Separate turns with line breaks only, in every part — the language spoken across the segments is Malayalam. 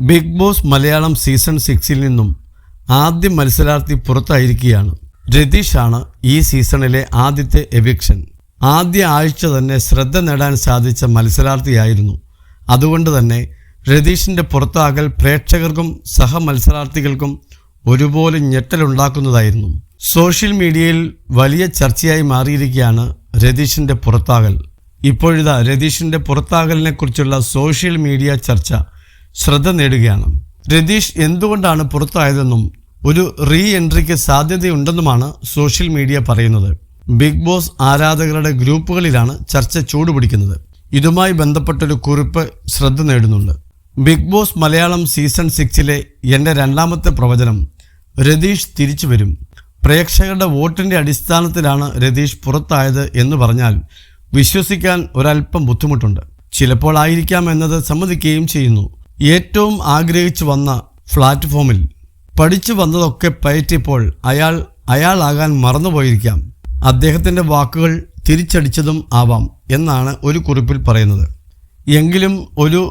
ബിഗ് ബോസ് മലയാളം സീസൺ 6 നിന്നും ആദ്യ മത്സരാർത്ഥി പുറത്തായിരിക്കുകയാണ്. രതീഷാണ് ഈ സീസണിലെ ആദ്യത്തെ എവിക്ഷൻ. ആദ്യ ആഴ്ച തന്നെ ശ്രദ്ധ നേടാൻ സാധിച്ച മത്സരാർത്ഥിയായിരുന്നു. അതുകൊണ്ട് തന്നെ രതീഷിൻ്റെ പുറത്താകൽ പ്രേക്ഷകർക്കും സഹമത്സരാർത്ഥികൾക്കും ഒരുപോലെ ഞെട്ടലുണ്ടാക്കുന്നതായിരുന്നു. സോഷ്യൽ മീഡിയയിൽ വലിയ ചർച്ചയായി മാറിയിരിക്കുകയാണ് രതീഷിൻ്റെ പുറത്താകൽ. ഇപ്പോഴിതാ രതീഷിൻ്റെ പുറത്താകലിനെക്കുറിച്ചുള്ള സോഷ്യൽ മീഡിയ ചർച്ച ശ്രദ്ധ നേടുകയാണ്. രതീഷ് എന്തുകൊണ്ടാണ് പുറത്തായതെന്നും ഒരു റീ എൻട്രിക്ക് സാധ്യതയുണ്ടെന്നുമാണ് സോഷ്യൽ മീഡിയ പറയുന്നത്. ബിഗ് ബോസ് ആരാധകരുടെ ഗ്രൂപ്പുകളിലാണ് ചർച്ച ചൂടുപിടിക്കുന്നത്. ഇതുമായി ബന്ധപ്പെട്ടൊരു കുറിപ്പ് ശ്രദ്ധ നേടുന്നുണ്ട്. ബിഗ് ബോസ് മലയാളം സീസൺ 6 എൻ്റെ രണ്ടാമത്തെ പ്രവചനം, രതീഷ് തിരിച്ചു വരും. പ്രേക്ഷകരുടെ വോട്ടിൻ്റെ അടിസ്ഥാനത്തിലാണ് രതീഷ് പുറത്തായത് എന്ന് പറഞ്ഞാൽ വിശ്വസിക്കാൻ ഒരല്പം ബുദ്ധിമുട്ടുണ്ട്. ചിലപ്പോൾ ആയിരിക്കാം എന്നത് സമ്മതിക്കുകയും ചെയ്യുന്നു. ഏറ്റവും ആഗ്രഹിച്ചു വന്ന പ്ലാറ്റ്ഫോമിൽ പഠിച്ചു വന്നതൊക്കെ പയറ്റിയപ്പോൾ അയാളാകാൻ മറന്നുപോയിരിക്കാം. അദ്ദേഹത്തിൻ്റെ വാക്കുകൾ തിരിച്ചടിച്ചതും ആവാം എന്നാണ് ഒരു കുറിപ്പിൽ പറയുന്നത്. എങ്കിലും ഒരു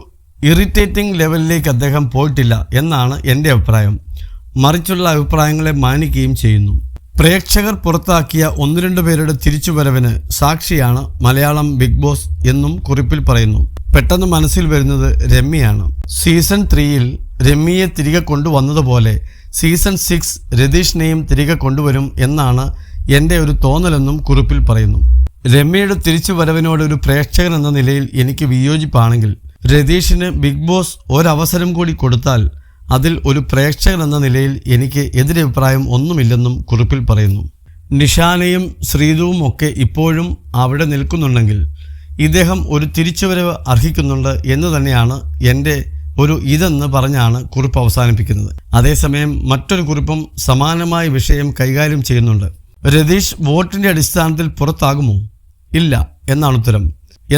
ഇറിറ്റേറ്റിംഗ് ലെവലിലേക്ക് അദ്ദേഹം പോയിട്ടില്ല എന്നാണ് എൻ്റെ അഭിപ്രായം. മറിച്ചുള്ള അഭിപ്രായങ്ങളെ മാനിക്കുകയും ചെയ്യുന്നു. പ്രേക്ഷകർ പുറത്താക്കിയ 1-2 പേരുടെ തിരിച്ചുവരവിന് സാക്ഷിയാണ് മലയാളം ബിഗ് ബോസ് എന്നും കുറിപ്പിൽ പറയുന്നു. പെട്ടെന്ന് മനസ്സിൽ വരുന്നത് രമ്യയാണ്. സീസൺ 3 രമ്യയെ തിരികെ കൊണ്ടുവന്നതുപോലെ സീസൺ 6 രതീഷിനെയും തിരികെ കൊണ്ടുവരും എന്നാണ് എൻ്റെ ഒരു തോന്നലെന്നും കുറിപ്പിൽ പറയുന്നു. രമ്യയുടെ തിരിച്ചുവരവിനോട് ഒരു പ്രേക്ഷകൻ എന്ന നിലയിൽ എനിക്ക് വിയോജിപ്പാണെങ്കിൽ രതീഷിന് ബിഗ് ബോസ് ഒരവസരം കൂടി കൊടുത്താൽ അതിൽ ഒരു പ്രേക്ഷകൻ എന്ന നിലയിൽ എനിക്ക് എതിരഭിപ്രായം ഒന്നുമില്ലെന്നും കുറിപ്പിൽ പറയുന്നു. നിഷാനയും ശ്രീതുവും ഒക്കെ ഇപ്പോഴും അവിടെ നിൽക്കുന്നുണ്ടെങ്കിൽ ഇദ്ദേഹം ഒരു തിരിച്ചുവരവ് അർഹിക്കുന്നുണ്ട് എന്ന് തന്നെയാണ് എൻ്റെ ഒരു ഇതെന്ന് പറഞ്ഞാണ് കുറിപ്പ് അവസാനിപ്പിക്കുന്നത്. അതേസമയം മറ്റൊരു കുറിപ്പും സമാനമായ വിഷയം കൈകാര്യം ചെയ്യുന്നുണ്ട്. രതീഷ് വോട്ടിൻ്റെ അടിസ്ഥാനത്തിൽ പുറത്താകുമോ? ഇല്ല എന്നാണ് ഉത്തരം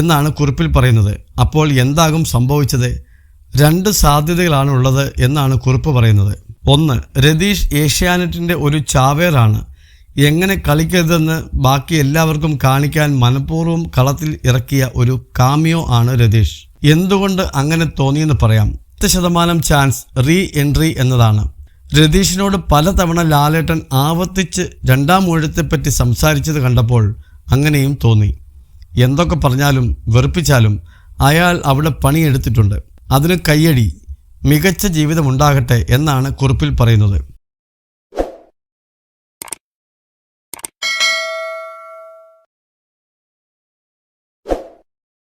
എന്നാണ് കുറിപ്പിൽ പറയുന്നത്. അപ്പോൾ എന്താകും സംഭവിച്ചത്? 2 സാധ്യതകളാണ് ഉള്ളത് എന്നാണ് കുറിപ്പ് പറയുന്നത്. 1, രതീഷ് ഏഷ്യാനെറ്റിൻ്റെ ഒരു ചാവേറാണ്. എങ്ങനെ കളിക്കരുതെന്ന് ബാക്കി എല്ലാവർക്കും കാണിക്കാൻ മനഃപൂർവ്വം കളത്തിൽ ഇറക്കിയ ഒരു കാമിയോ ആണ് രതീഷ്. എന്തുകൊണ്ട് അങ്ങനെ തോന്നിയെന്ന് പറയാം. 10% ചാൻസ് റീ എൻട്രി എന്നതാണ്. രതീഷിനോട് പലതവണ ലാലേട്ടൻ ആവർത്തിച്ച് 2ാം ഊഴത്തെപ്പറ്റി സംസാരിച്ചത് കണ്ടപ്പോൾ അങ്ങനെയും തോന്നി. എന്തൊക്കെ പറഞ്ഞാലും വെറുപ്പിച്ചാലും അയാൾ അവിടെ പണിയെടുത്തിട്ടുണ്ട്. അതിന് കയ്യടി, മികച്ച ജീവിതമുണ്ടാകട്ടെ എന്നാണ് കുറിപ്പിൽ പറയുന്നത്.